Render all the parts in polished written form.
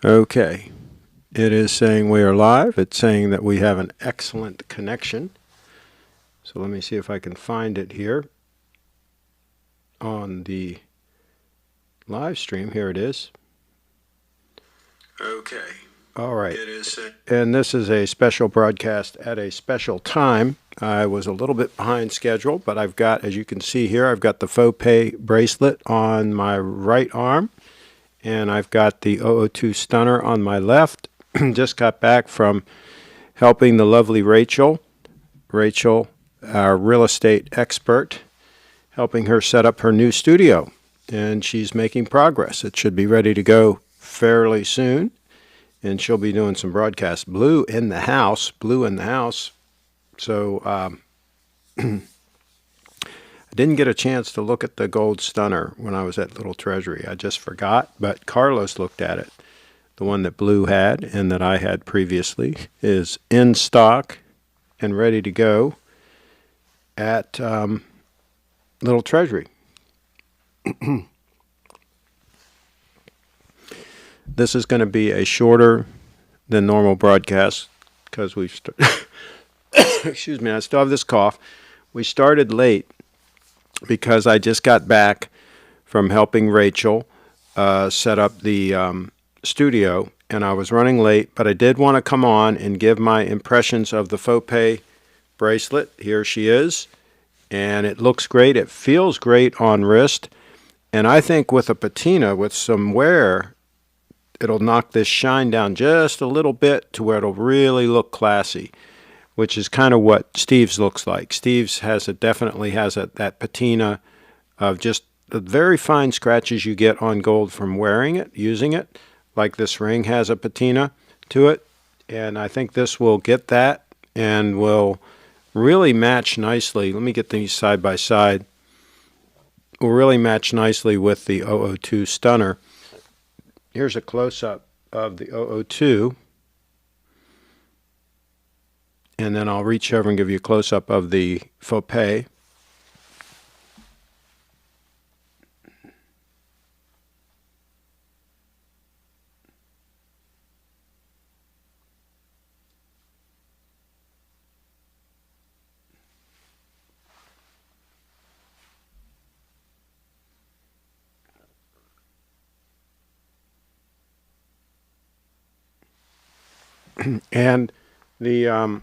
Okay, it is saying we are live. It's saying that we have an excellent connection. So let me see if I can find it here on the live stream. Here it is. Okay. All right. It is. And this is a special broadcast at a special time. I was a little bit behind schedule, but I've got, as you can see here, I've got the FOPE bracelet on my right arm. And I've got the 002 Stunner on my left. Just got back from helping the lovely Rachel, our real estate expert, helping her set up her new studio. And she's making progress. It should be ready to go fairly soon. And she'll be doing some broadcasts. Blue in the house. So I didn't get a chance to look at the gold stunner when I was at Little Treasury. I just forgot, but Carlos looked at it. The one that Blue had and that I had previously is in stock and ready to go at Little Treasury. This is going to be a shorter than normal broadcast because we've excuse me, I still have this cough. We started late because I just got back from helping Rachel set up the studio, and I was running late, but I did want to come on and give my impressions of the FOPE bracelet. Here she is, and it looks great. It feels great on wrist, and I think with a patina, with some wear, it'll knock this shine down just a little bit to where it'll really look classy, which is kind of what Steve's looks like. Steve's definitely has that patina of just the very fine scratches you get on gold from wearing it, using it, like this ring has a patina to it. And I think this will get that and will really match nicely. Let me get these side by side. Will really match nicely with the 002 Stunner. Here's a close-up of the 002. And then I'll reach over and give you a close-up of the FOPE. And the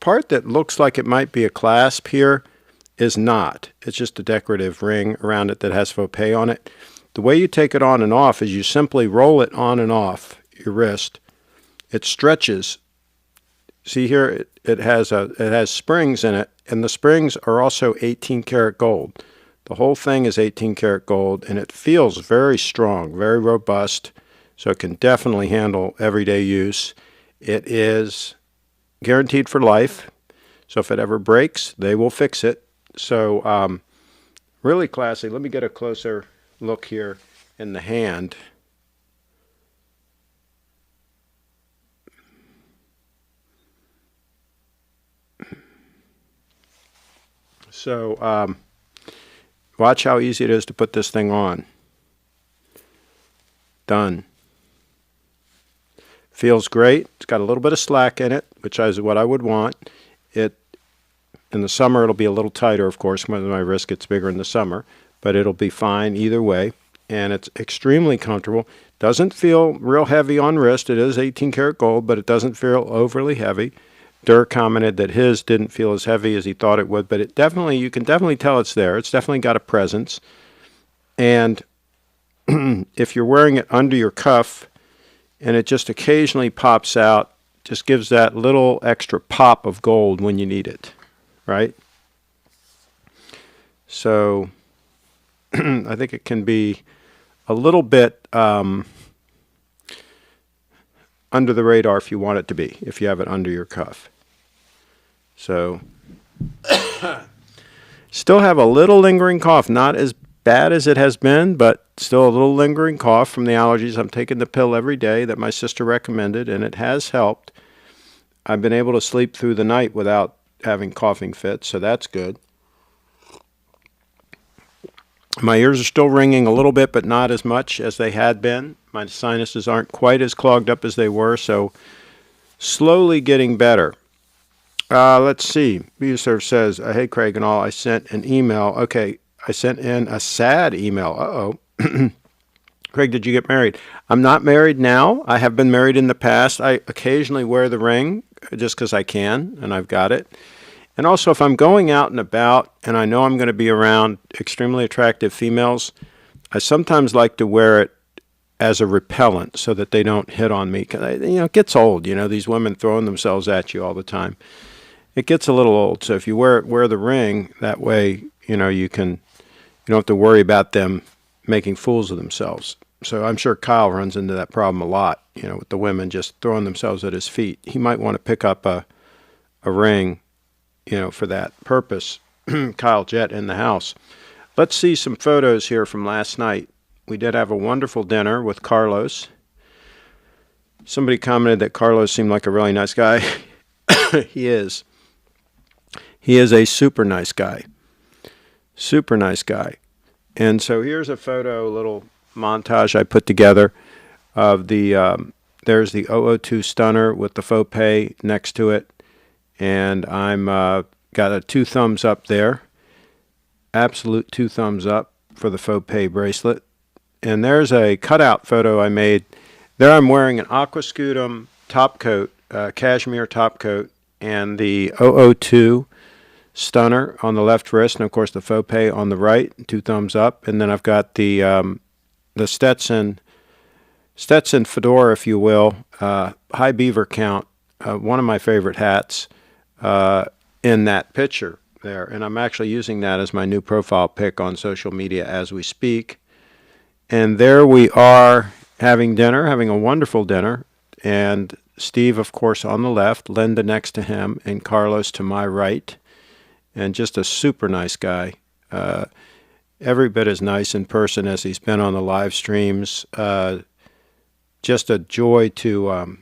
part that looks like it might be a clasp here is not. It's just a decorative ring around it that has FOPE on it. The way you take it on and off is you simply roll it on and off your wrist. It stretches. See here, it has springs in it, and the springs are also 18 karat gold. The whole thing is 18 karat gold, and it feels very strong, very robust, so it can definitely handle everyday use. It is guaranteed for life, so if it ever breaks, they will fix it. So really classy. Let me get a closer look here in the hand. So watch how easy it is to put this thing on. Done. Feels great. It's got a little bit of slack in it, which is what I would want. In the summer, it'll be a little tighter, of course, when my wrist gets bigger in the summer, but it'll be fine either way. And it's extremely comfortable. Doesn't feel real heavy on wrist. It is 18 karat gold, but it doesn't feel overly heavy. Durr commented that his didn't feel as heavy as he thought it would, but you can definitely tell it's there. It's definitely got a presence. And if you're wearing it under your cuff, and it just occasionally pops out, just gives that little extra pop of gold when you need it, right? So I think it can be a little bit under the radar if you want it to be, if you have it under your cuff. So still have a little lingering cough, not as bad as it has been, but still a little lingering cough from the allergies. I'm taking the pill every day that my sister recommended, and it has helped. I've been able to sleep through the night without having coughing fits, so that's good. My ears are still ringing a little bit, but not as much as they had been. My sinuses aren't quite as clogged up as they were, so slowly getting better. Let's see. Buserv says, hey, Craig and all, I sent an email. Okay, I sent in a sad email. Uh-oh. Craig, did you get married? I'm not married now. I have been married in the past. I occasionally wear the ring just because I can, and I've got it. And also, if I'm going out and about and I know I'm going to be around extremely attractive females, I sometimes like to wear it as a repellent so that they don't hit on me. 'Cause it gets old, these women throwing themselves at you all the time. It gets a little old. So if you wear the ring, that way, you don't have to worry about them making fools of themselves. So I'm sure Kyle runs into that problem a lot, with the women just throwing themselves at his feet. He might want to pick up a ring, for that purpose. Kyle Jett in the house. Let's see some photos here from last night. We did have a wonderful dinner with Carlos. Somebody commented that Carlos seemed like a really nice guy. He is. He is a super nice guy. Super nice guy. And so here's a photo, a little montage I put together of there's the 002 Stunner with the FOPE next to it. And I'm got a 2 thumbs up there. Absolute 2 thumbs up for the FOPE bracelet. And there's a cutout photo I made. There I'm wearing an aquascutum top coat, cashmere top coat, and the 002 Stunner on the left wrist, and of course the FOPE on the right, 2 thumbs up. And then I've got the Stetson fedora, if you will, high beaver count, one of my favorite hats in that picture there. And I'm actually using that as my new profile pic on social media as we speak. And there we are having dinner, having a wonderful dinner. And Steve, of course, on the left, Linda next to him, and Carlos to my right. And just a super nice guy. Every bit as nice in person as he's been on the live streams. Just a joy to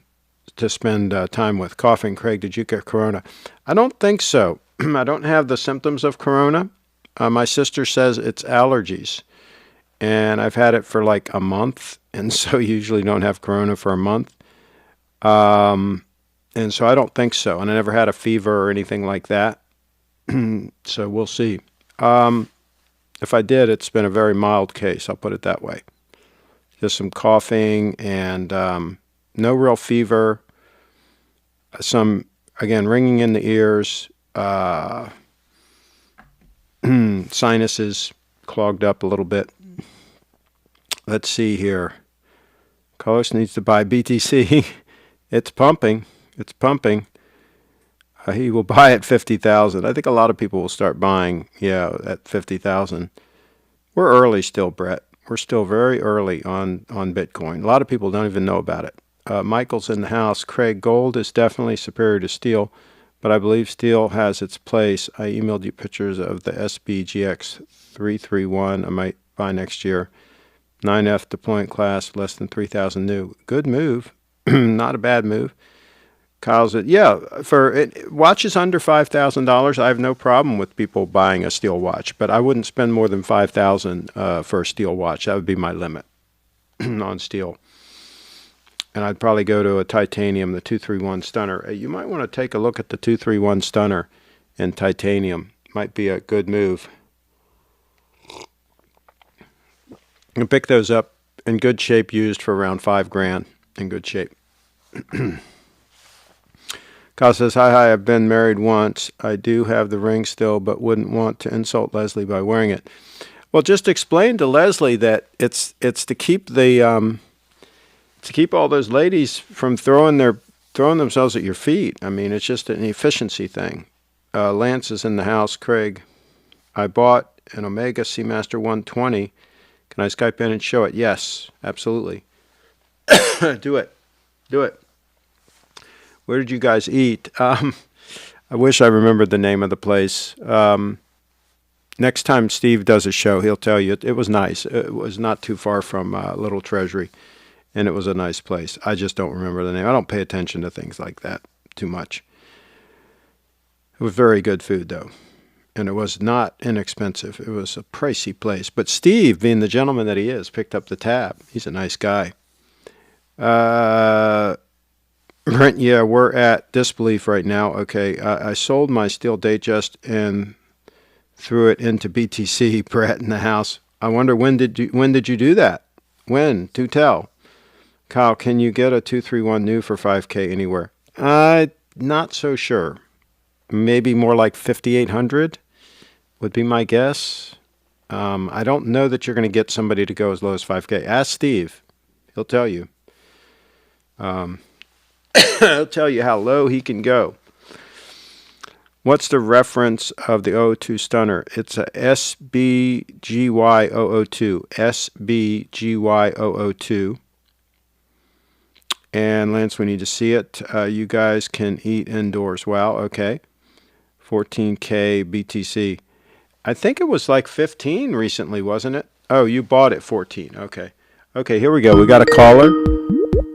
spend time with. Coughing, Craig, did you get corona? I don't think so. I don't have the symptoms of corona. My sister says it's allergies. And I've had it for like a month, and so usually don't have corona for a month. And so I don't think so. And I never had a fever or anything like that. So we'll see. If I did, it's been a very mild case, I'll put it that way. Just some coughing and no real fever. Some, again, ringing in the ears, sinuses clogged up a little bit. Let's see here. Carlos needs to buy BTC. It's pumping. It's pumping. He will buy at 50,000. I think a lot of people will start buying, at 50,000. We're early still, Brett. We're still very early on Bitcoin. A lot of people don't even know about it. Michael's in the house. Craig, gold is definitely superior to steel, but I believe steel has its place. I emailed you pictures of the Sbgy002 I might buy next year. 9F deployment class, less than 3,000 new. Good move. Not a bad move. Kyle said, for watches under $5,000, I have no problem with people buying a steel watch, but I wouldn't spend more than $5,000 for a steel watch. That would be my limit on steel. And I'd probably go to a titanium, the 231 Stunner. You might want to take a look at the 231 Stunner in titanium. Might be a good move. You can pick those up in good shape, used for around $5,000 in good shape. Kyle says, hi, I've been married once. I do have the ring still, but wouldn't want to insult Leslie by wearing it. Well, just explain to Leslie that it's to keep the to keep all those ladies from throwing themselves at your feet. I mean, it's just an efficiency thing. Lance is in the house. Craig, I bought an Omega Seamaster 120. Can I Skype in and show it? Yes, absolutely. Do it. Do it. Where did you guys eat? I wish I remembered the name of the place. Next time Steve does a show, he'll tell you. It was nice. It was not too far from Little Treasury, and it was a nice place. I just don't remember the name. I don't pay attention to things like that too much. It was very good food, though. and it was not inexpensive. It was a pricey place. But Steve, being the gentleman that he is, picked up the tab. He's a nice guy. Brent, yeah, we're at disbelief right now. Okay, I sold my steel Datejust and threw it into BTC. Brett in the house. I wonder when did you do that? When? Do tell. Kyle, can you get a 231 new for 5K anywhere? Not so sure. Maybe more like 5,800 would be my guess. I don't know that you're going to get somebody to go as low as 5K. Ask Steve. He'll tell you. He'll tell you how low he can go. What's the reference of the 002 Stunner? It's a Sbgy002. Sbgy002. And Lance, we need to see it. You guys can eat indoors. Wow, okay. 14K BTC. I think it was like 15 recently, wasn't it? Oh, you bought it 14. Okay. Okay, here we go. We got a caller.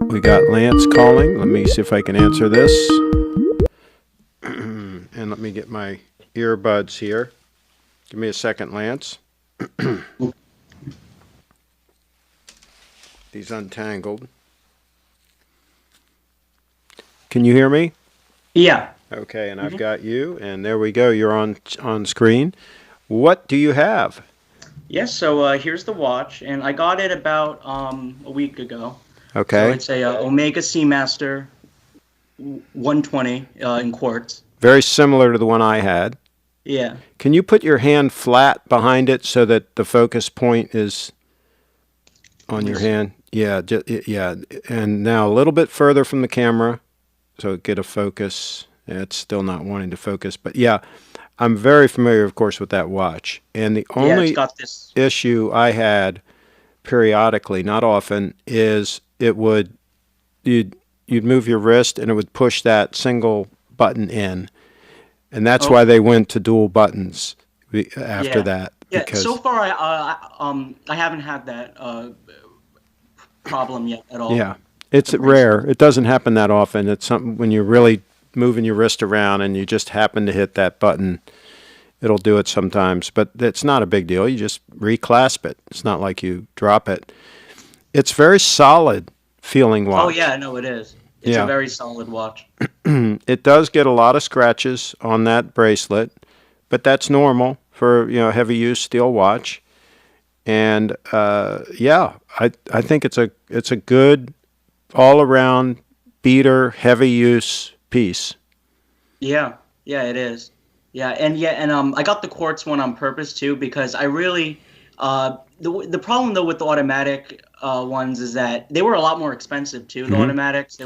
We got Lance calling. Let me see if I can answer this. And let me get my earbuds here. Give me a second, Lance. These untangled. Can you hear me? Yeah. Okay, and I've got you, and there we go. You're on screen. What do you have? Yes, so here's the watch, and I got it about a week ago. Okay. So it's a Omega Seamaster 120 in quartz. Very similar to the one I had. Yeah. Can you put your hand flat behind it so that the focus point is on your hand? Yeah, yeah. And now a little bit further from the camera so get a focus. It's still not wanting to focus, but yeah, I'm very familiar, of course, with that watch. And the only issue I had periodically, not often, is you'd move your wrist and it would push that single button in, and that's why they went to dual buttons after that. Yeah. So far, I haven't had that problem yet at all. Yeah, it's rare. It doesn't happen that often. It's something when you're really moving your wrist around and you just happen to hit that button, it'll do it sometimes, but it's not a big deal. You just reclasp it. It's not like you drop it. It's very solid feeling watch. Oh yeah, no, it is. It's a very solid watch. It does get a lot of scratches on that bracelet, but that's normal for heavy use steel watch. And yeah, I think it's a good all around beater heavy use piece. Yeah, it is. Yeah, and I got the quartz one on purpose too because I really the problem though with the automatic ones is that they were a lot more expensive too. The automatics they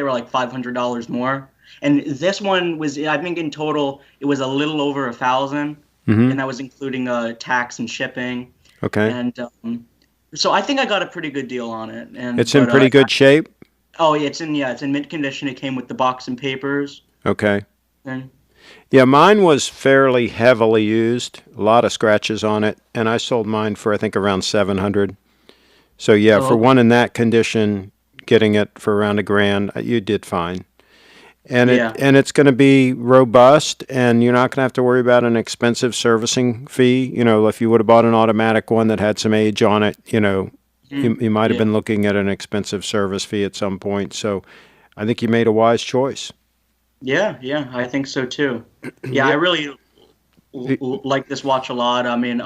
were like $500 more, and this one was, I think in total it was a little over $1,000, and that was including tax and shipping. Okay. And so I think I got a pretty good deal on it. And it's in pretty good shape. Oh yeah, it's in mint condition. It came with the box and papers. Okay. And yeah, mine was fairly heavily used, a lot of scratches on it, and I sold mine for I think around $700. So yeah, for one in that condition, getting it for around $1,000, you did fine. And it's going to be robust, and you're not going to have to worry about an expensive servicing fee. If you would have bought an automatic one that had some age on it, you might have been looking at an expensive service fee at some point. So I think you made a wise choice. Yeah, I think so too. Yeah, I really like this watch a lot. I mean,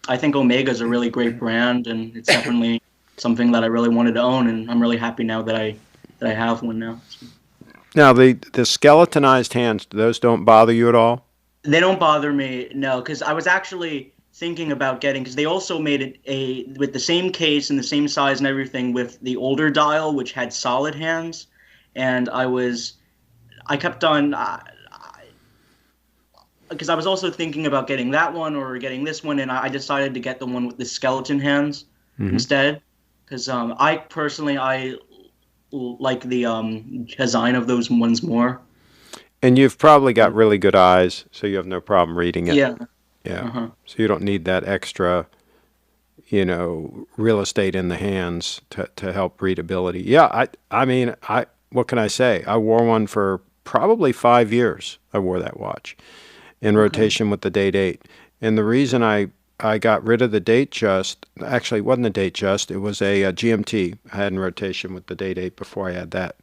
I think Omega is a really great brand, and it's definitely something that I really wanted to own, and I'm really happy now that I have one now. Now, the skeletonized hands, those don't bother you at all? They don't bother me, no, because I was actually thinking about getting, because they also made it with the same case and the same size and everything with the older dial, which had solid hands, and I kept on, because I was also thinking about getting that one or getting this one, and I decided to get the one with the skeleton hands instead, because I personally like the design of those ones more. And you've probably got really good eyes, so you have no problem reading it. Yeah. So you don't need that extra, real estate in the hands to help readability. Yeah, I mean, what can I say? I wore one for probably 5 years. I wore that watch. in Okay. rotation with the date 8. And the reason I got rid of the date just, actually it wasn't a date just, it was a GMT I had in rotation with the date 8 before I had that.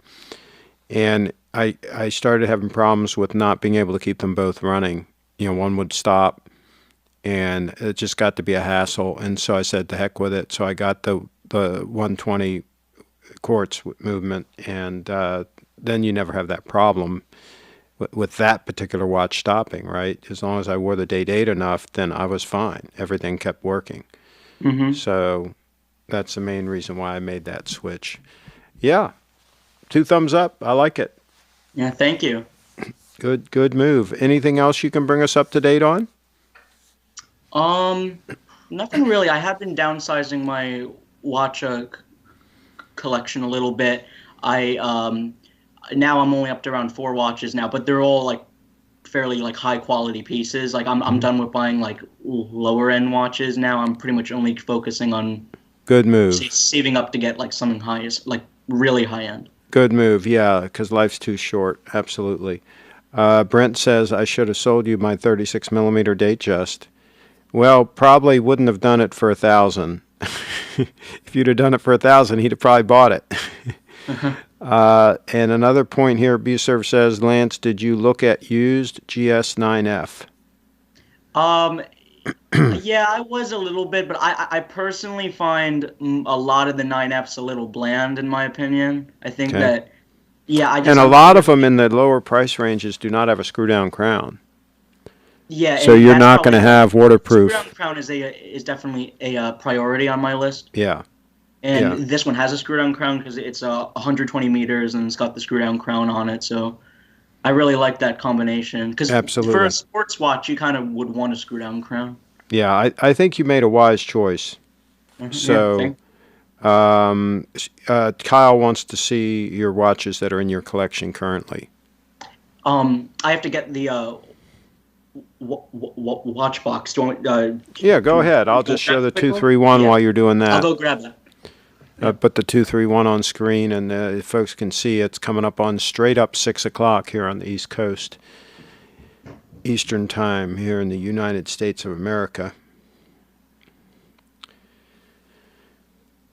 And I started having problems with not being able to keep them both running. One would stop, and it just got to be a hassle. And so I said, the heck with it. So I got the 120 quartz movement, and then you never have that problem with that particular watch stopping, right? As long as I wore the date 8 enough, then I was fine. Everything kept working. Mm-hmm. So that's the main reason why I made that switch. Yeah, 2 thumbs up. I like it. Yeah, thank you. Good move. Anything else you can bring us up to date on? Um, Nothing really. I have been downsizing my watch collection a little bit. I Now I'm only up to around 4 watches now, but they're all like fairly like high quality pieces. Like I'm done with buying like lower end watches now. I'm pretty much only focusing on Good move. saving up to get like something highest, like really high end. Good move. Yeah, because life's too short. Absolutely. Brent says I should have sold you my 36 millimeter date just. Well, probably wouldn't have done it for 1,000. If you'd have done it for 1,000, he'd have probably bought it. And another point here, Buserv says, Lance, did you look at used GS9F? Um, yeah, I was a little bit, but I personally find a lot of the 9Fs a little bland in my opinion. I think Okay. that yeah, And a I'm lot of them really in the lower price ranges do not have a screw down crown. yeah, So and you're that's not going probably to why have screw down waterproof. crown is definitely a priority on my list. Yeah. And Yeah. this one has a screw down crown because it's 120 meters and it's got the screw down crown on it. So I really like that combination because for a Absolutely. sports watch, you kind of would want a screw down crown. Yeah. I think you made a wise choice. Yeah, So thank. Kyle wants to see your watches that are in your collection currently. I have to get the watch box. Do you want, Yeah, go ahead. I'll go just grab show it the quickly? 231 Yeah, while you're doing I'll that. go grab that. Yeah. Put the 231 on screen, and if folks can see, it's coming up on straight up 6 o'clock here on the East Coast, Eastern Time here in the United States of America.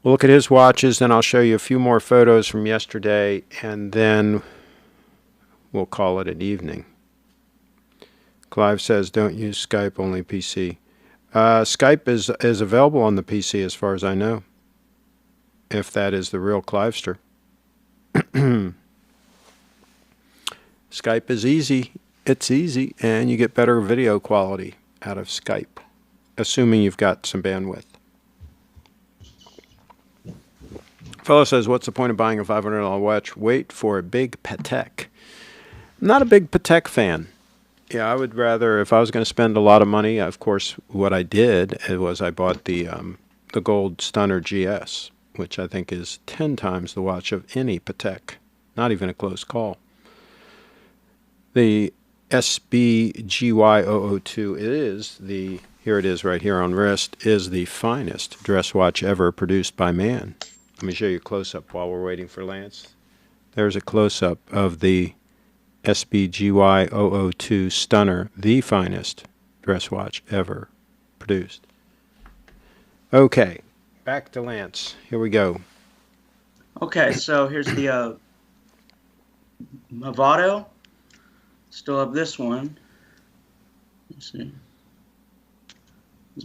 We'll look at his watches, then I'll show you a few more photos from yesterday, and then we'll call it an evening. Clive says, don't use Skype, only PC. Skype is available on the PC as far as I know, if that is the real Clivester. Skype is easy. It's easy, and you get better video quality out of Skype, assuming you've got some bandwidth. Fellow says, what's the point of buying a $500 watch? Wait for a big Patek. I'm not a big Patek fan. Yeah, I would rather, if I was going to spend a lot of money, of course, what I did was I bought the Gold Stunner GS, which I think is 10 times the watch of any Patek. Not even a close call. The Sbgy002 is the, here it is right here on wrist, is the finest dress watch ever produced by man. Let me show you a close-up while we're waiting for Lance. There's a close-up of the Sbgy002 Stunner, the finest dress watch ever produced. Okay, back to Lance. Here we go. Okay, so here's the Movado. Still have this one. Let's see.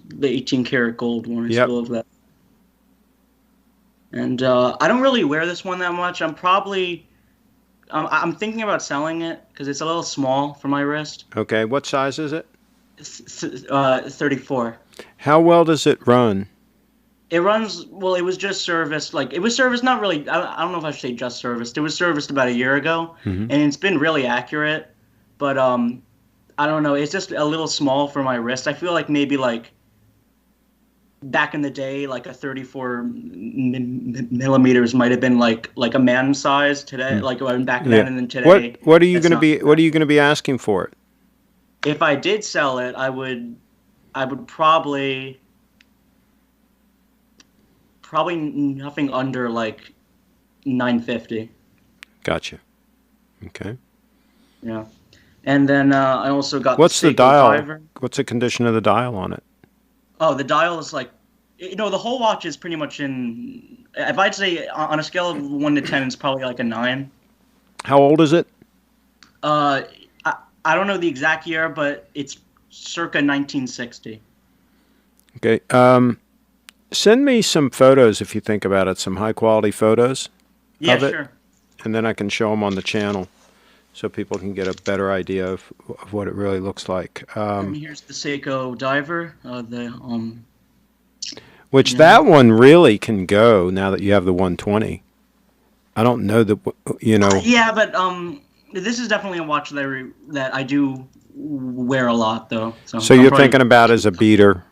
The 18 karat gold one. I Yep. still have that. And I don't really wear this one that much. I'm thinking about selling it because it's a little small for my wrist. Okay, what size is it? 34. How well does it run? It runs well. It was just serviced. Like it was serviced, not really. I don't know if I should say just serviced. It was serviced about a year ago, and it's been really accurate. But I don't know. It's just a little small for my wrist. I feel like maybe like back in the day, like a 34 millimeters might have been like a man size today. Like back then, and then today. What are you it's going to not be? that. What are you going to be asking for it? If I did sell it, I would probably nothing under like 950. Gotcha. Okay. Yeah. And then I also got the What's the Seiko dial? Diver. What's the condition of the dial on it? Oh, the dial is like, the whole watch is pretty much in. If I'd say on a scale of 1 to 10, it's probably like a 9. How old is it? Uh, I don't know the exact year, but it's circa 1960. Okay. Send me some photos if you think about it, some high quality photos Yeah, of it, sure. and then I can show them on the channel so people can get a better idea of what it really looks like. And here's the Seiko Diver. Which Yeah. that one really can go now that you have the 120. I don't know that, Yeah, but this is definitely a watch that I do wear a lot, though. So So I'm you're probably thinking about as a beater.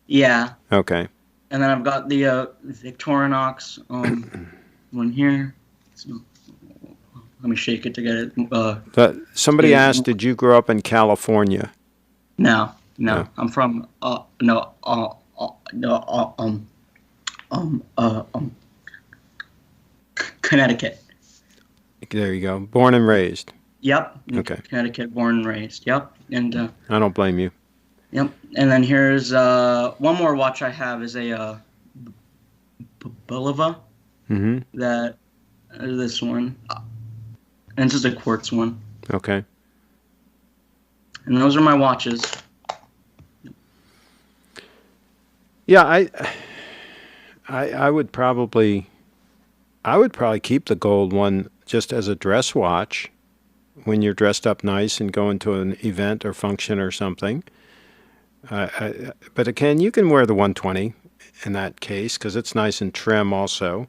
yeah. Okay. And then I've got the Victorinox one here. So, let me shake it to get it. Somebody Yeah. asked, did you grow up in California? No, No. no. I'm from no no Connecticut. There you go. Born and raised. Yep. In Okay. Connecticut, born and raised. Yep. And I don't blame you. yep. And then here's one more watch I have is a Bulova. Mm-hmm. That this one, and it's just a quartz one. Okay. And those are my watches. Yeah, I would probably keep the gold one just as a dress watch when you're dressed up nice and going to an event or function or something. But again, you can wear the 120 in that case because it's nice and trim also.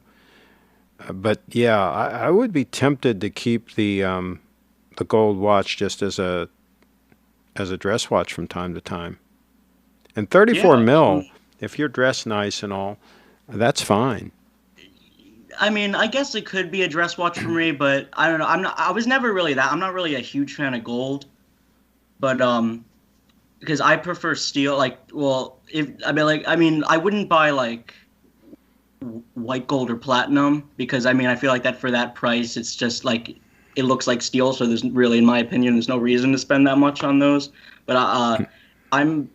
But yeah, I would be tempted to keep the gold watch just as a dress watch from time to time. And 34 mil, if you're dressed nice and all, that's fine. I mean, I guess it could be a dress watch for me, but I don't know. I was never really that. I'm not really a huge fan of gold, but because I prefer steel. Like, well, I wouldn't buy like white gold or platinum because I feel like that for that price, it's just like it looks like steel. So there's really, in my opinion, there's no reason to spend that much on those. But I'm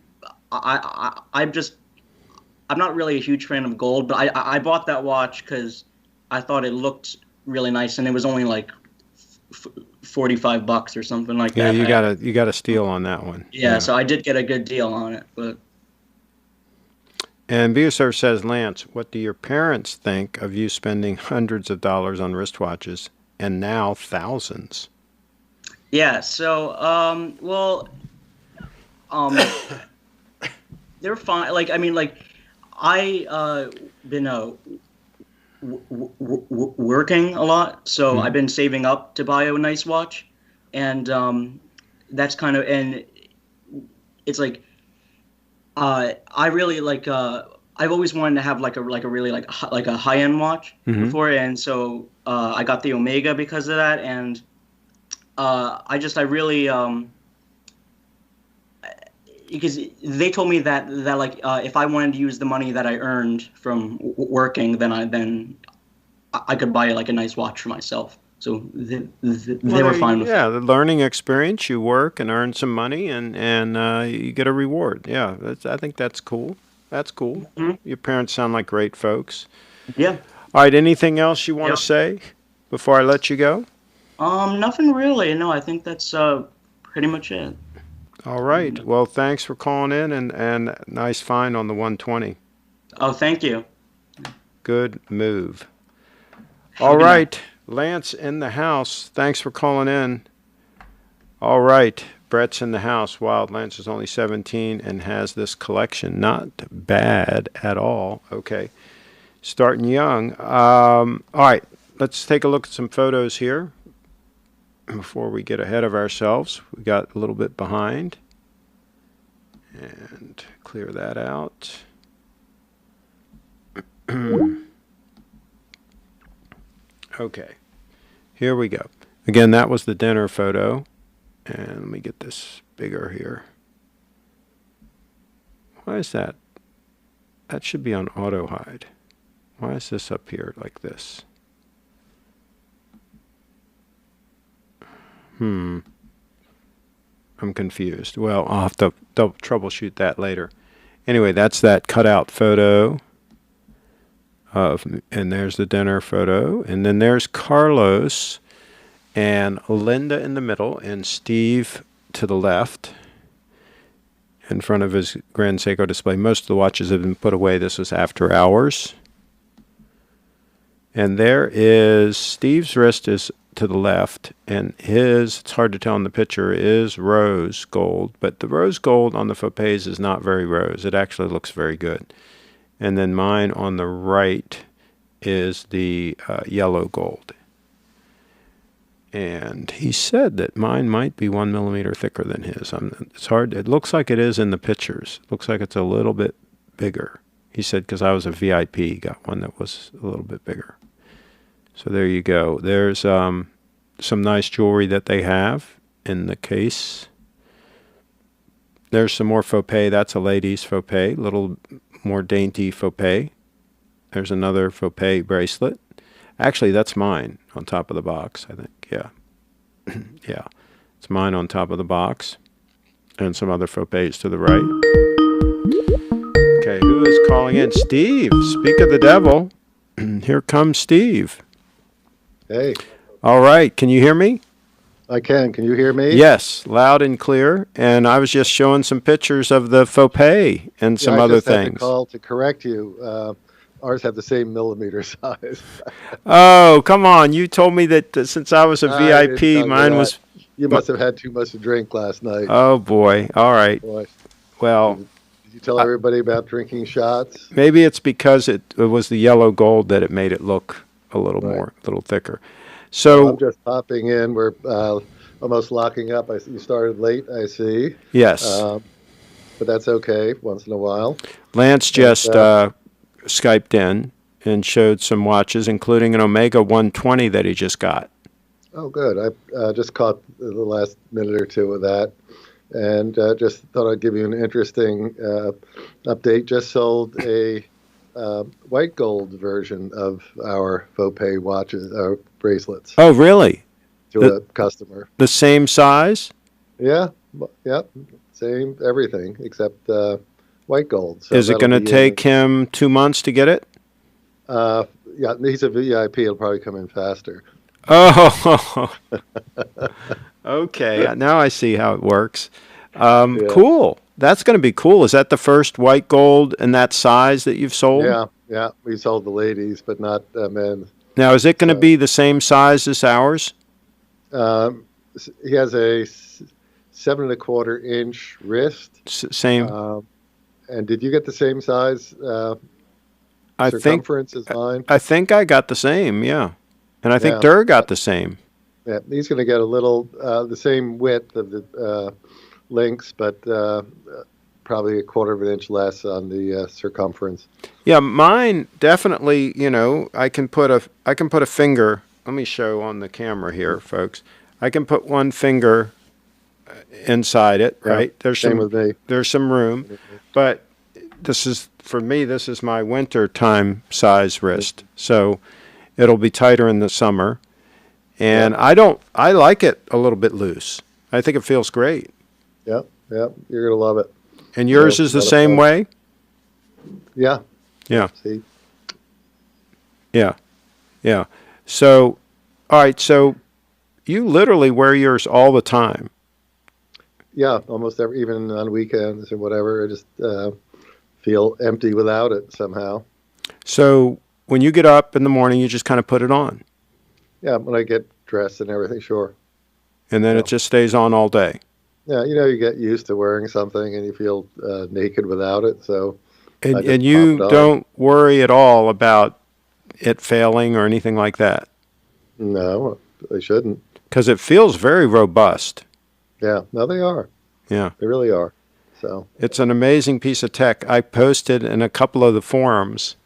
not really a huge fan of gold, but I bought that watch because I thought it looked really nice, and it was only like $45 or something like that. Yeah, you got a steal on that one. Yeah, so I did get a good deal on it, but. And Buser says, Lance, what do your parents think of you spending hundreds of dollars on wristwatches and now thousands? Yeah, so they're fine. Like I been working a lot, so I've been saving up to buy a nice watch, and that's kind of, and it's like I really like I've always wanted to have like a really like a high-end watch before, and so I got the Omega because of that, and I really because they told me that like if I wanted to use the money that I earned from working, then I could buy like a nice watch for myself. So they were fine with it. Yeah, the learning experience. You work and earn some money, and you get a reward. Yeah, I think that's cool. That's cool. Your parents sound like great folks. Yeah. All right. Anything else you want to say before I let you go? Nothing really. No, I think that's pretty much it. All right. Well, thanks for calling in, and nice find on the 120. Oh, thank you. Good move. All right. Lance in the house. Thanks for calling in. All right. Brett's in the house. Wow, Lance is only 17 and has this collection. Not bad at all. Okay. Starting young. All right. Let's take a look at some photos here before we get ahead of ourselves. We got a little bit behind. And clear that out. Okay. Here we go. Again, that was the dinner photo. And let me get this bigger here. Why is that? That should be on auto hide. Why is this up here like this? I'm confused. Well, I'll have to troubleshoot that later. Anyway, that's that cutout photo and there's the dinner photo, and then there's Carlos and Linda in the middle, and Steve to the left in front of his Grand Seiko display. Most of the watches have been put away. This was after hours. And there is Steve's wrist is to the left, and his, it's hard to tell in the picture, is rose gold. But the rose gold on the FOPEs is not very rose. It actually looks very good. And then mine on the right is the yellow gold. And he said that mine might be 1 millimeter thicker than his. It's hard. It looks like it is in the pictures. It looks like it's a little bit bigger. He said because I was a VIP, got one that was a little bit bigger. So there you go. There's some nice jewelry that they have in the case. There's some more FOPE. That's a lady's FOPE, little more dainty FOPE. There's another FOPE bracelet. Actually, that's mine on top of the box, I think. Yeah. Yeah. It's mine on top of the box. And some other FOPEs to the right. Okay, who is calling in? Steve. Speak of the devil. Here comes Steve. Hey. All right. Can you hear me? I can. Can you hear me? Yes, loud and clear. And I was just showing some pictures of the FOPE and some other I just had things. to call to correct you. Ours have the same millimeter size. Oh, come on. You told me that since I was a VIP, mine was... You must have had too much to drink last night. Oh, boy. All right. Boy. Well... Did you tell everybody about drinking shots? Maybe it's because it was the yellow gold that it made it look a little more, a little thicker. So... Well, I'm just popping in. We're almost locking up. You started late, I see. Yes. But that's okay once in a while. Lance just... Skyped in and showed some watches, including an Omega 120 that he just got. Oh, good. I just caught the last minute or two of that, and just thought I'd give you an interesting update. Just sold a white gold version of our FOPE watches, bracelets. Oh, really? To a customer. The same size? Yeah. Yep. Same everything except white gold. So is it going to take him 2 months to get it? Yeah, he's a VIP. It'll probably come in faster. Oh, okay. Now I see how it works. Yeah. Cool. That's going to be cool. Is that the first white gold in that size that you've sold? Yeah. We sold the ladies, but not men. Now, is it going to be the same size as ours? He has a 7 1/4 inch wrist. Same. And did you get the same size circumference as mine? I think I got the same, yeah. And I think Durr got the same. Yeah, he's going to get a little, the same width of the links, but probably 1/4 of an inch less on the circumference. Yeah, mine definitely, I can put a finger, let me show on the camera here, folks. I can put one finger inside it, right? Same with me. There's some room, but for me, this is my winter time size wrist. So it'll be tighter in the summer. And I like it a little bit loose. I think it feels great. Yep. You're going to love it. And yours is the same way? Yeah. Yeah. See? Yeah. So, all right. So you literally wear yours all the time. Yeah, almost even on weekends or whatever. I just feel empty without it somehow. So when you get up in the morning, you just kind of put it on? Yeah, when I get dressed and everything, sure. And then it just stays on all day? Yeah, you get used to wearing something and you feel naked without it. So, and you don't worry at all about it failing or anything like that? No, I shouldn't. Because it feels very robust. Yeah, no, they are. Yeah. They really are. So it's an amazing piece of tech. I posted in a couple of the forums,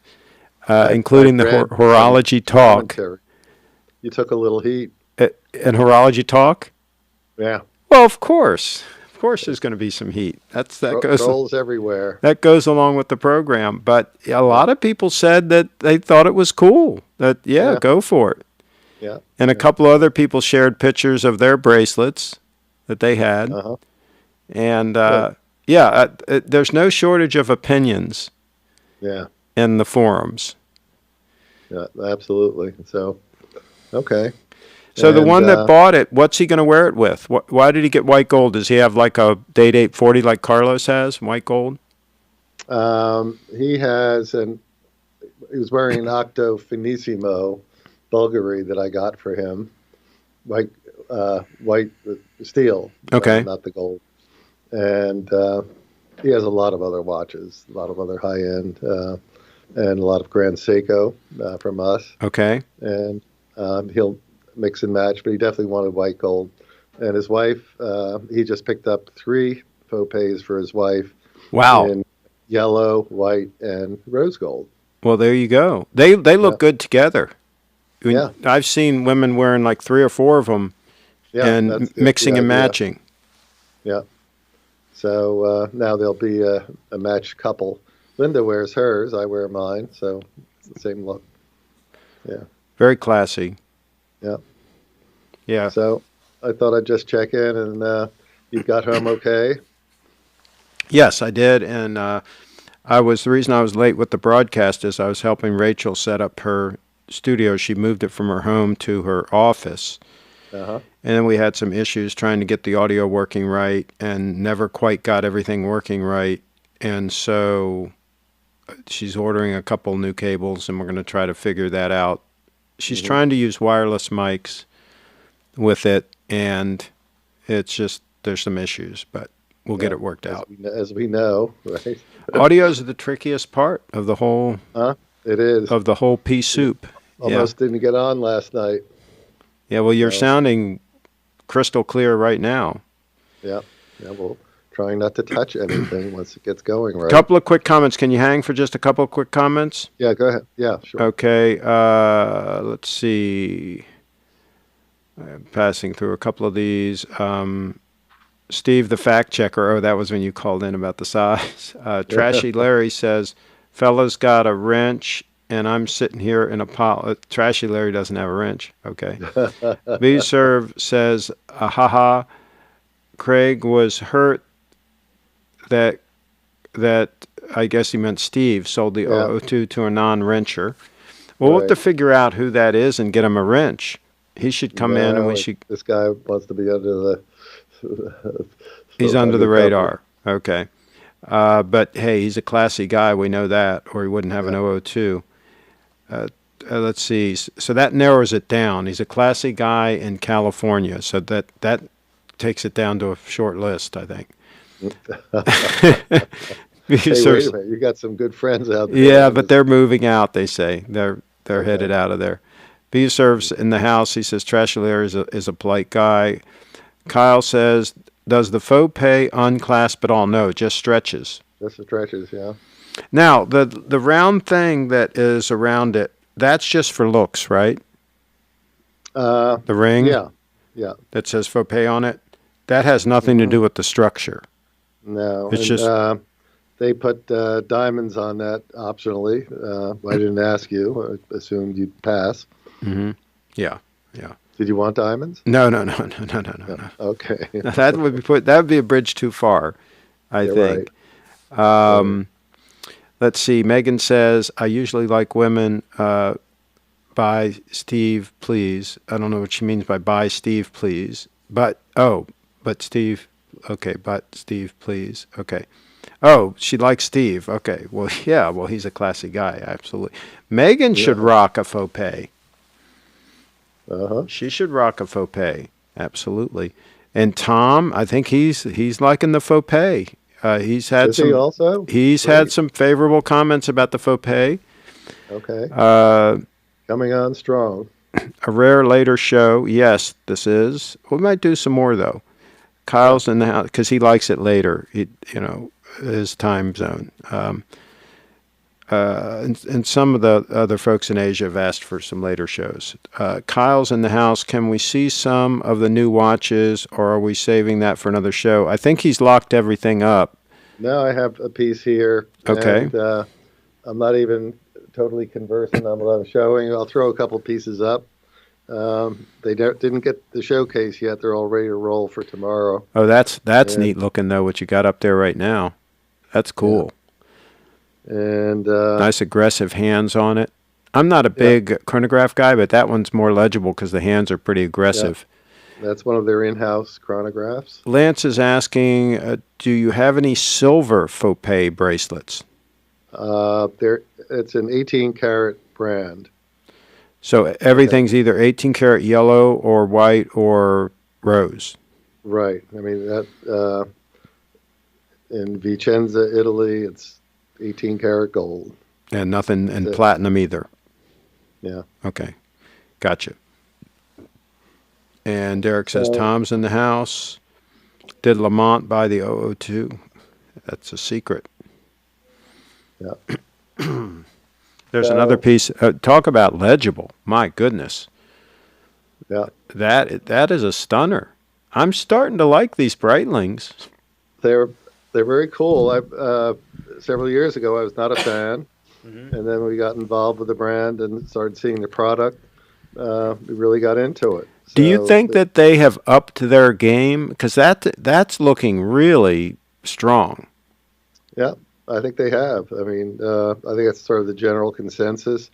including the Horology Talk. You took a little heat. In Horology Talk? Yeah. Well, of course. Of course there's going to be some heat. Trolls everywhere. That goes along with the program. But a lot of people said that they thought it was cool. That, go for it. Yeah. And a couple of other people shared pictures of their bracelets that they had. And Good. there's no shortage of opinions Yeah. in the forums. Yeah. Absolutely. So, okay. So the And one that bought it, what's he going to wear it with? Why did he get white gold? Does he have like a Date 840 like Carlos has, white gold? he has he was wearing an Octo Finissimo Bulgari that I got for him, white steel, Okay. not the gold. And he has a lot of other watches, a lot of other high end, and a lot of Grand Seiko from us. Okay. And he'll mix and match, but he definitely wanted white gold. And his wife, he just picked up 3 FOPEs for his wife Wow. in yellow, white, and rose gold. Well, there you go. They look Yeah. good together. Yeah. I've seen women wearing like 3 or 4 of them Yeah, and that's the mixing and idea. matching. Yeah. So now there'll be a matched couple. Linda wears hers. I wear mine. So it's the same look. Yeah. Very classy. Yeah. Yeah. So I thought I'd just check in, and you got home okay? Yes, I did. And the reason I was late with the broadcast is I was helping Rachel set up her studio. She moved it from her home to her office. Uh-huh. And then we had some issues trying to get the audio working right and never quite got everything working right. And so she's ordering a couple new cables, and we're going to try to figure that out. She's trying to use wireless mics with it, and it's just there's some issues, but we'll get it worked out. As we know, right? Audio is the trickiest part of the whole It is. of the whole pea soup. Almost didn't get on last night. Yeah, well, you're So- sounding crystal clear right now. Yeah. Yeah. Well, trying not to touch anything once it gets going, right? Couple of quick comments. Can you hang for just a couple of quick comments? Yeah. Go ahead. Yeah. Sure. Okay, let's see. I'm passing through a couple of these. Steve, the fact checker. Oh, that was when you called in about the size. Trashy Larry says, fellas got a wrench, and I'm sitting here in a pile. Trashy Larry doesn't have a wrench. Okay. V-Serve says, haha, Craig was hurt that I guess he meant Steve sold the 002 to a non-wrencher. Well, we'll have to figure out who that is and get him a wrench. He should come in, and we should. This guy wants to be under the. He's under the radar. Okay. But hey, he's a classy guy. We know that, or he wouldn't have an 002. Let's see. So that narrows it down. He's a classy guy in California. So that takes it down to a short list, I think. Hey, wait a minute. You got some good friends out there. Yeah, but they're moving out, they say. They're headed out of there. B serves in the house. He says Trashy Larry is a polite guy. Kyle says, does the faux pay unclasp at all? No, just stretches. Just the stretches, yeah. Now, the round thing that is around it, that's just for looks, right? The ring? Yeah. Yeah. That says faux pay on it? That has nothing to do with the structure. No. It's just... they put diamonds on that optionally. I didn't ask you. I assumed you'd pass. Mm-hmm. Yeah. Yeah. Did you want diamonds? No. Okay. That would be a bridge too far, I think. Right. Let's see. Megan says, I usually like women by Steve, please. I don't know what she means by Steve, please. But Steve. Okay, but Steve, please. Okay. Oh, she likes Steve. Okay. Well, yeah. Well, he's a classy guy. Absolutely. Megan should rock a faux pay. She should rock a faux pay. Absolutely. And Tom, I think he's liking the faux pay. He's had Is he also? He's had some favorable comments about the faux pay. Okay. Coming on strong. A rare later show. Yes, this is. We might do some more though. Kyle's in the house because he likes it later. His time zone. And some of the other folks in Asia have asked for some later shows. Kyle's in the house. Can we see some of the new watches, or are we saving that for another show? I think he's locked everything up. No, I have a piece here. Okay. And, I'm not even totally conversant on what I'm showing. I'll throw a couple pieces up. Didn't get the showcase yet. They're all ready to roll for tomorrow. Oh, that's And neat looking though. What you got up there right now? That's yeah, cool. and Nice aggressive hands on it. I'm not a yeah, big chronograph guy, but that one's more legible because the hands are pretty yeah. aggressive. That's one of their in-house chronographs. Lance is asking, do you have any silver FOPE bracelets? It's an 18 karat brand. So Okay. everything's either 18 karat yellow or white or rose. Right. I mean that in Vicenza, Italy, it's 18 karat gold. And nothing in That's it. platinum either. Yeah. Okay. Gotcha. And Derek says, So Tom's in the house. Did Lamont buy the 002? That's a secret. yeah. There's another So piece. Talk about legible. My goodness. yeah, That is a stunner. I'm starting to like these Breitlings. they're they're very cool. Several years ago I was not a fan, and then we got involved with the brand and started seeing the product. We really got into it. Do you So think that they have upped their game? Because that's looking really strong. yeah, I think they have. I mean, I think that's sort of the general consensus.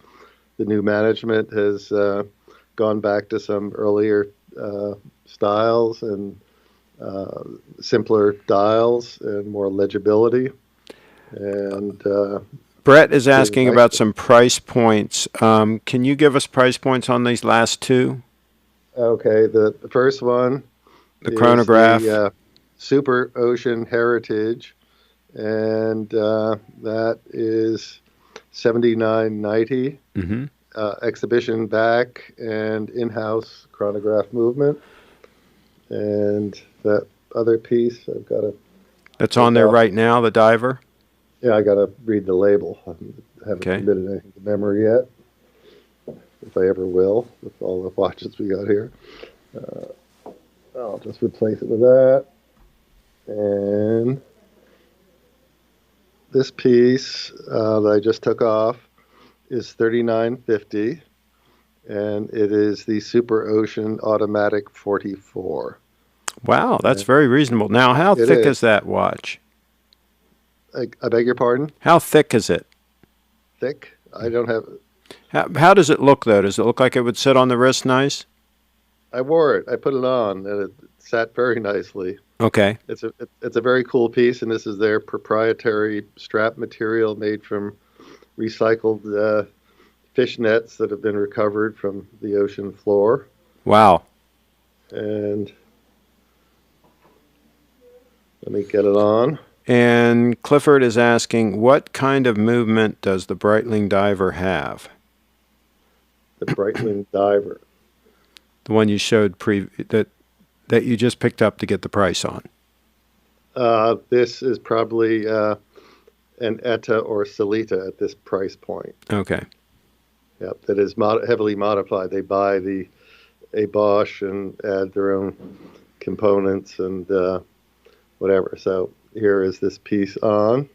The new management has gone back to some earlier styles and simpler dials and more legibility, and Brett is doing asking about nicely. some price points. Can you give us price points on these last two? Okay, the first one The is the chronograph. Super Ocean Heritage, and that is 79.90. Hmm. Exhibition back and in-house chronograph movement, and that other piece I've got to That's on take there off. right now, the diver. Yeah, I got to read the label. I haven't Okay. committed anything to memory yet, if I ever will, with all the watches we got here. I'll just replace it with that. And this piece that I just took off is 39.50, and it is the Super Ocean Automatic 44. Wow, that's And very reasonable. Now, how it thick is is. that watch? I beg your pardon? How thick is it? Thick? I don't have. How does it look, though? Does it look like it would sit on the wrist nice? I wore it. I put it on, and it sat very nicely. Okay. It's a very cool piece, and this is their proprietary strap material made from recycled fish nets that have been recovered from the ocean floor. Wow. And let me get it on. And Clifford is asking, what kind of movement does the Breitling Diver have? The Breitling Diver. The one you showed that you just picked up to get the price on. This is probably an ETA or Selita at this price point. Okay. Yep, that is heavily modified. They buy a Bosch and add their own components and whatever. So here is this piece on,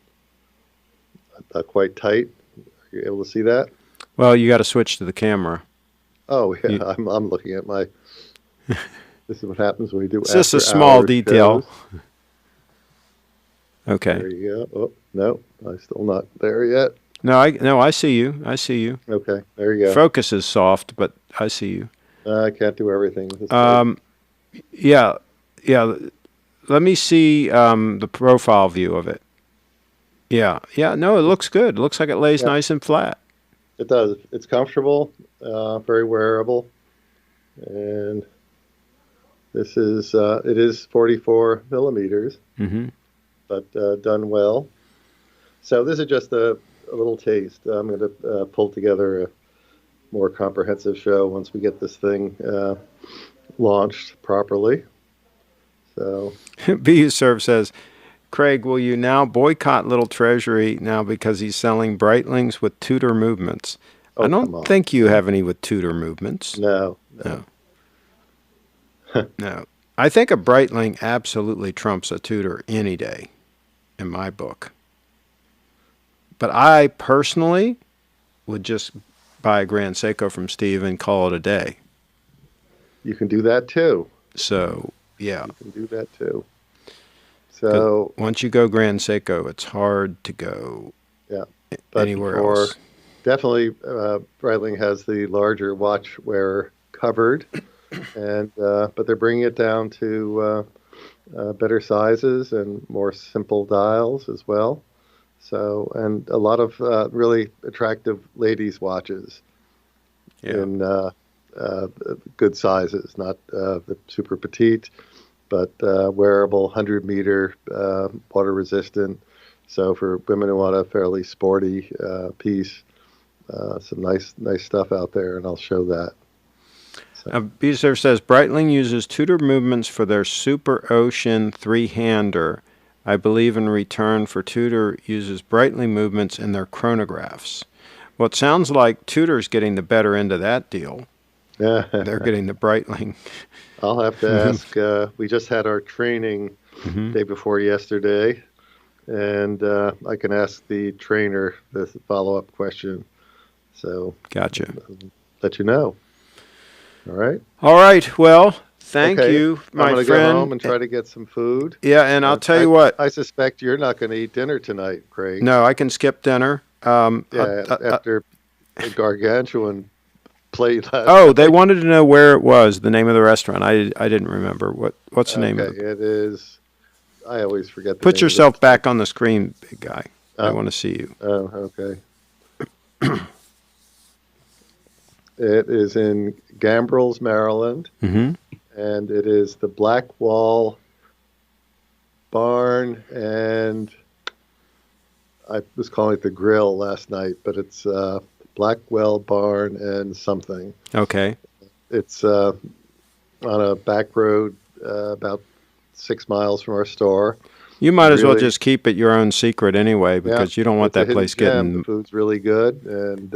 quite tight. Are you able to see that? Well, you got to switch to the camera. Oh yeah, You, I'm looking at my. This is what happens when we do it's just a after small hours detail. shows. Okay. There you go. Oh no, I'm still not there yet. No, I see you. I see you. Okay, there you go. Focus is soft, but I see you. I can't do everything with this light. Yeah, yeah. Let me see the profile view of it. Yeah, yeah. No, it looks good. It looks like it lays Yeah, nice and flat. it does. It's comfortable, very wearable, and this is it is 44 millimeters, Hmm. but done well. So this is just a little taste. I'm going to pull together a more comprehensive show once we get this thing launched properly. So BU Serve says, Craig, will you now boycott Little Treasury now because he's selling Breitlings with Tudor movements? I oh don't come on, think you have any with Tudor movements. no, No, no. I think a Breitling absolutely trumps a Tudor any day in my book. But I personally would just buy a Grand Seiko from Steve and call it a day. you can do that too. So, yeah. You can do that too. 'Cause So once you go Grand Seiko, it's hard to go yeah, but anywhere else. definitely, Breitling has the larger watch wearer covered, and but they're bringing it down to better sizes and more simple dials as well. So, and a lot of really attractive ladies' watches Yeah. in good sizes, not the super petite, but wearable, 100-meter, water resistant. So for women who want a fairly sporty piece, some nice stuff out there, and I'll show that. So, Beezer says Breitling uses Tudor movements for their Super Ocean three-hander. I believe in return for Tudor uses Breitling movements in their chronographs. Well, it sounds like Tudor's getting the better end of that deal. yeah, They're getting the Breitling. I'll have to ask. We just had our training day before yesterday, and I can ask the trainer the follow-up question. So Gotcha. let you know. All right. All right. Well, thank Okay. you, my I'm going to friend. go home and try to get some food. Yeah, and I'll tell you what. I suspect you're not going to eat dinner tonight, Craig. No, I can skip dinner. After a gargantuan plate last Oh, night. they wanted to know where it was, the name of the restaurant. I didn't remember. What's the name of it? It is. I always forget the Put name yourself of back on the screen, big guy. I Oh. want to see you. Oh, okay. It is in Gambrels, Maryland, Mm-hmm. and it is the Blackwall Barn, and I was calling it the Grill last night, but it's Blackwell Barn and something. Okay. It's on a back road about 6 miles from our store. You might as well Really- just keep it your own secret anyway, because you don't want It's a that hidden place gem. The getting. food's really good, and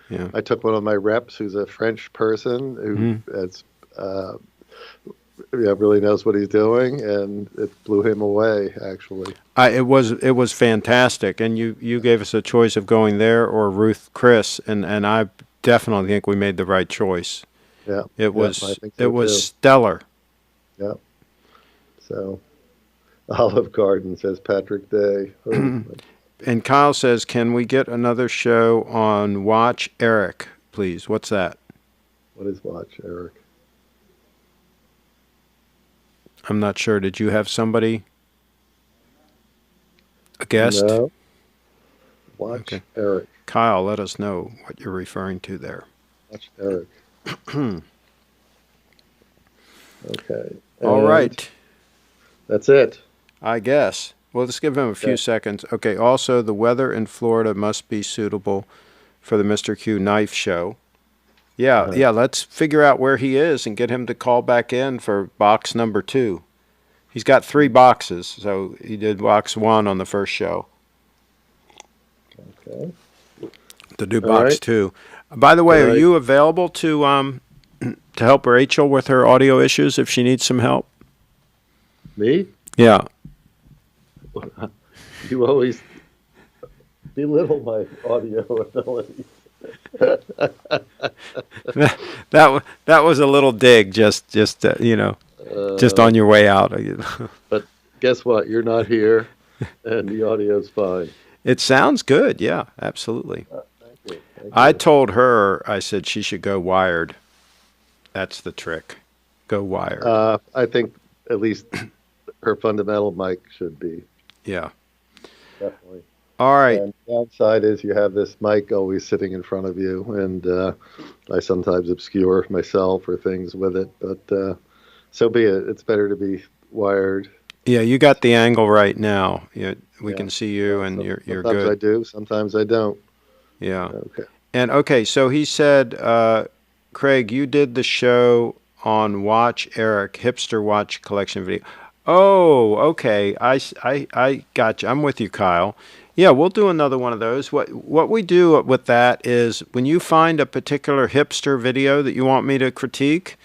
Yeah. I took one of my reps who's a French person who Mm-hmm. has, really knows what he's doing, and it blew him away, actually. It was fantastic, and you gave us a choice of going there or Ruth Chris, and I definitely think we made the right choice. Yeah, It was I think so it was too. stellar. Yeah. So, Olive Garden, says Patrick Day. Oh, And Kyle says, "Can we get another show on Watch Eric, please?" What's that? what is Watch, Eric? I'm not sure. Did you have somebody? A guest? No. Watch Okay. Eric. Kyle, let us know what you're referring to there. Watch Eric. Okay. All And right. That's it. I guess. Well, let's give him a few Okay. seconds. Okay, also, the weather in Florida must be suitable for the Mr. Q knife show. Yeah, Uh-huh. yeah, let's figure out where he is and get him to call back in for box number 2. He's got 3 boxes, so he did box 1 on the first show. Okay. To do All box right. 2. By the way, All are right. you available to help Rachel with her audio issues if she needs some help? Me? Yeah. You always belittle my audio abilities. That was a little dig, just just on your way out. But guess what? You're not here, and the audio's fine. It sounds good. Yeah, absolutely. Thank you. Thank I you. told her, I said she should go wired. That's the trick. Go wired. I think at least her fundamental mic should be, Yeah. definitely. All right. And the downside is you have this mic always sitting in front of you, and I sometimes obscure myself or things with it, but so be it. It's better to be wired. Yeah, you got the angle right now. We Yeah. can see you, and you're Sometimes I good. do, sometimes I don't. Yeah. Okay. And okay, so he said, Craig, you did the show on Watch Eric Hipster Watch Collection video. Oh, okay. I got you. I'm with you, Kyle. Yeah, we'll do another one of those. What we do with that is when you find a particular hipster video that you want me to critique,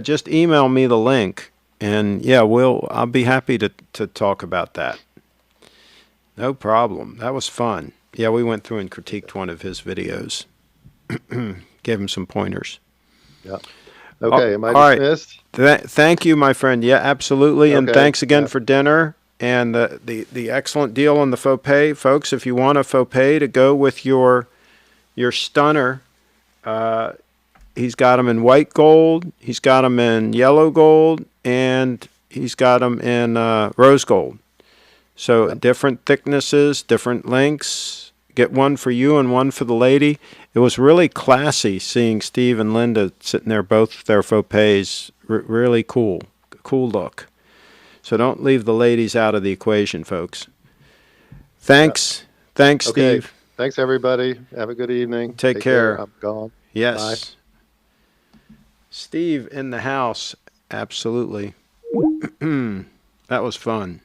just email me the link, and yeah, I'll be happy to talk about that. No problem. That was fun. Yeah, we went through and critiqued one of his videos. Gave him some pointers. Yeah. Okay, am I All right. dismissed? Thank you, my friend. Yeah, absolutely. And Okay, thanks again yeah. for dinner and the excellent deal on the faux pay. Folks, if you want a faux pay to go with your stunner, he's got them in white gold, he's got them in yellow gold, and he's got them in rose gold. So Yep. different thicknesses, different lengths. Get one for you and one for the lady. It was really classy seeing Steve and Linda sitting there, both with their faux pays. Really cool. Cool look. So don't leave the ladies out of the equation, folks. Thanks. Thanks, Okay. Steve. Thanks, everybody. Have a good evening. Take care. I'm gone. Yes. Steve in the house. Absolutely. That was fun.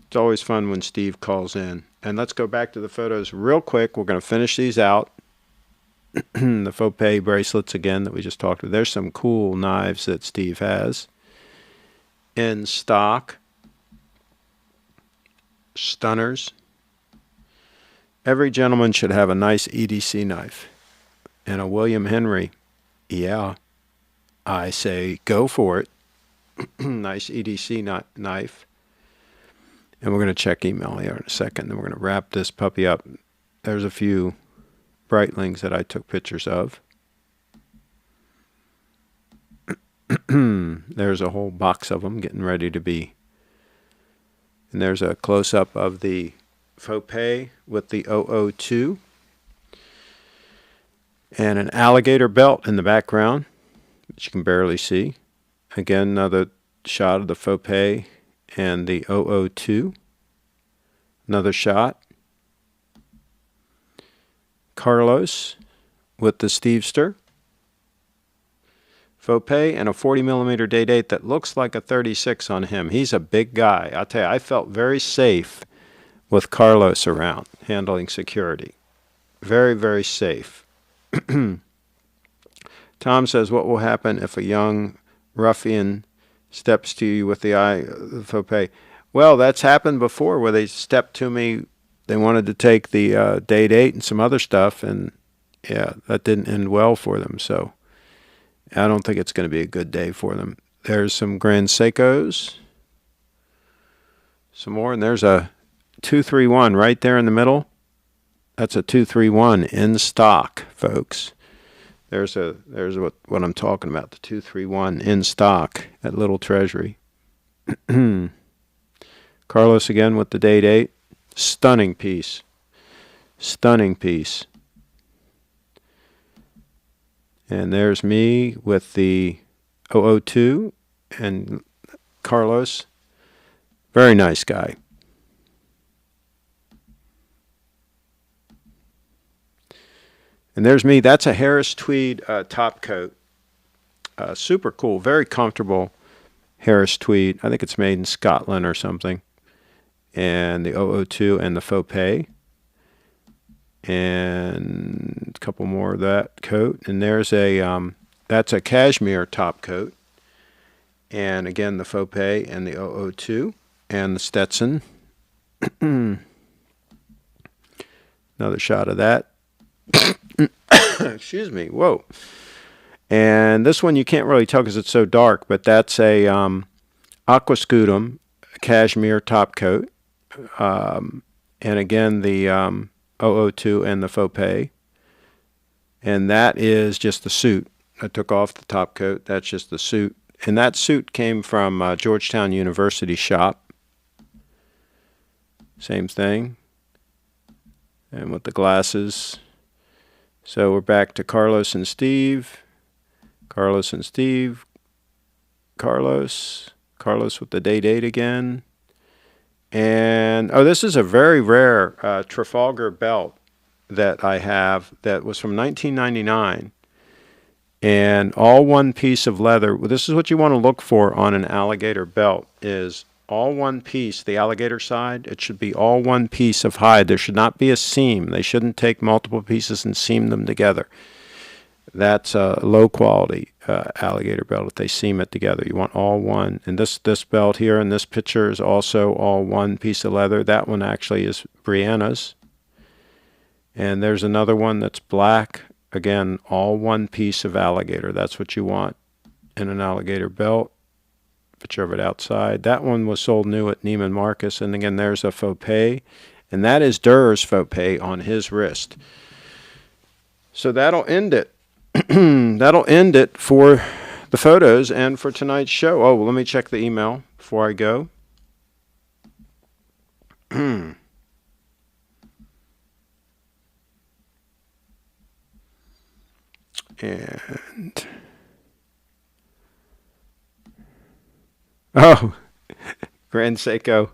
It's always fun when Steve calls in. And let's go back to the photos real quick. We're going to finish these out. The FOPE bracelets again that we just talked about. There's some cool knives that Steve has in stock. Stunners. Every gentleman should have a nice EDC knife. And a William Henry. Yeah. I say go for it. Nice EDC knife. And we're going to check email here in a second. Then we're going to wrap this puppy up. There's a few Breitlings that I took pictures of. There's a whole box of them getting ready to be. And there's a close-up of the FOPE with the 002. And an alligator belt in the background, which you can barely see. Again, another shot of the FOPE and the 002. Another shot. Carlos with the Stevester. FOPE and a 40mm day-date that looks like a 36 on him. He's a big guy. I'll tell you, I felt very safe with Carlos around handling security. Very, very safe. Tom says, what will happen if a young ruffian steps to you with the FOPE? Well, that's happened before where they stepped to me. They wanted to take the day-date and some other stuff, and yeah, that didn't end well for them. So I don't think it's going to be a good day for them. There's some Grand Seikos. Some more, and there's a 231 right there in the middle. That's a 231 in stock, folks. There's what I'm talking about, the 231 in stock at Little Treasury. Carlos again with the day-date. Stunning piece. Stunning piece. And there's me with the 002 and Carlos. Very nice guy. And there's me. That's a Harris tweed top coat. Super cool. Very comfortable Harris tweed. I think it's made in Scotland or something. And the 002 and the FOPE. And a couple more of that coat. And there's a, that's a cashmere top coat. And again, the FOPE and the 002 and the Stetson. Another shot of that. Excuse me. Whoa. And this one you can't really tell because it's so dark, but that's a Aquascutum cashmere top coat. And again, the 002 and the FOPE. And that is just the suit. I took off the top coat. That's just the suit. And that suit came from Georgetown University shop. Same thing. And with the glasses. So we're back to Carlos and Steve. Carlos and Steve. Carlos. Carlos with the day-date again. And, oh, this is a very rare Trafalgar belt that I have that was from 1999. And all one piece of leather. This is what you want to look for on an alligator belt is all one piece, the alligator side. It should be all one piece of hide. There should not be a seam. They shouldn't take multiple pieces and seam them together. That's a low quality alligator belt if they seam it together. You want all one. And this belt here in this picture is also all one piece of leather. That one actually is Brianna's. And there's another one that's black. Again, all one piece of alligator. That's what you want. and an alligator belt. Picture of it outside. That one was sold new at Neiman Marcus. And again, there's a FOPE. And that is Durr's FOPE on his wrist. So that'll end it. That'll end it for the photos and for tonight's show. Oh, well, let me check the email before I go. And oh, Grand Seiko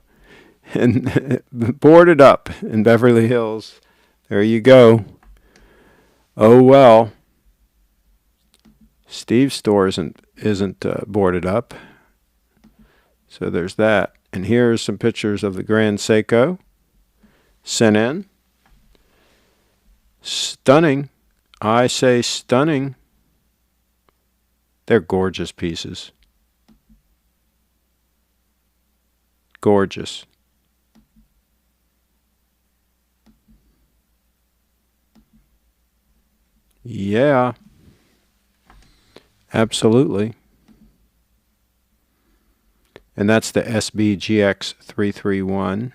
and boarded up in Beverly Hills. There you go. Oh well. Steve's store isn't boarded up. So there's that. And here's some pictures of the Grand Seiko sent in. Stunning. I say stunning. They're gorgeous pieces. Gorgeous. Yeah. Absolutely. And that's the Sbgy002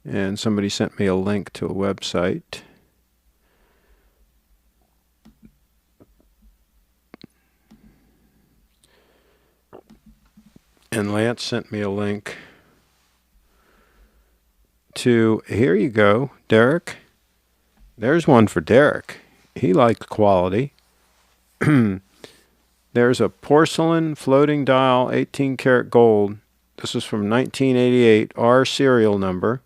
And somebody sent me a link to a website. And Lance sent me a link to, here you go, Derek. There's one for Derek. He liked quality. There's a porcelain floating dial 18 karat gold. This is from 1988, our serial number.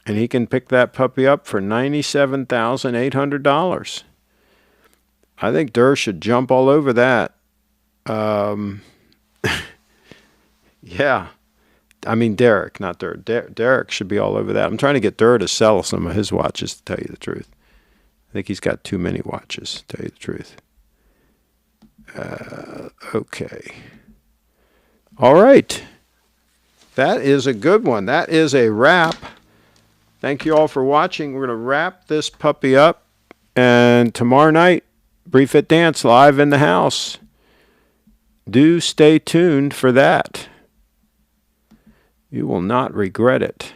And he can pick that puppy up for $97,800. I think Durr should jump all over that. Yeah. I mean Derek, not Durr. Derek should be all over that. I'm trying to get Durr to sell some of his watches, to tell you the truth. I think he's got too many watches, to tell you the truth. Okay. All right. That is a good one. That is a wrap. Thank you all for watching. We're going to wrap this puppy up. And tomorrow night, Brief It Dance live in the house. Do stay tuned for that. You will not regret it.